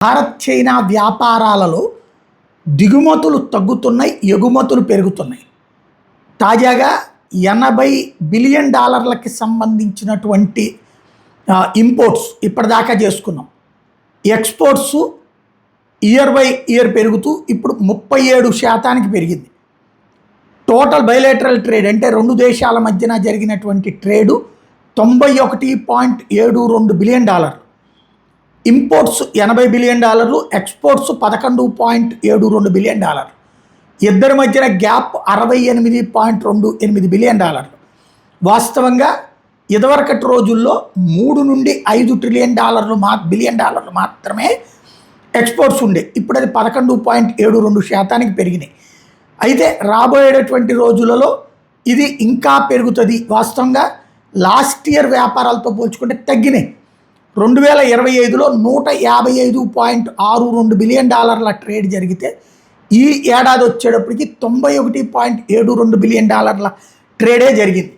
Bharat China వ్యాపారాలలో దిగుమతులు తగ్గుతున్నాయి, ఎగుమతులు పెరుగుతున్నాయి. తాజాగా $80 బిలియన్ సంబంధించినటువంటి ఇంపోర్ట్స్ ఇప్పటిదాకా చేసుకున్నాం. ఎక్స్పోర్ట్స్ ఇయర్ బై ఇయర్ పెరుగుతూ ఇప్పుడు 37% పెరిగింది. టోటల్ బయలేటరల్ ట్రేడ్ అంటే రెండు దేశాల మధ్యన జరిగినటువంటి trade $91.72 billion. Imports $80 billion, exports $11.72 billion. ఇద్దరి మధ్యన గ్యాప్ $68.28 బిలియన్. వాస్తవంగా ఇదివరకటి రోజుల్లో 3 నుండి 5 ట్రిలియన్ బిలియన్ డాలర్లు మాత్రమే ఎక్స్పోర్ట్స్ ఉండే. ఇప్పుడు అది 11.72% పెరిగినాయి. అయితే రాబోయేటటువంటి రోజులలో ఇది ఇంకా పెరుగుతుంది. వాస్తవంగా లాస్ట్ ఇయర్ వ్యాపారాలతో పోల్చుకుంటే తగ్గినాయి. 2025లో $155.62 బిలియన్ ట్రేడ్ జరిగితే ఈ ఏడాది వచ్చేటప్పటికి $91.72 బిలియన్ ట్రేడే జరిగింది.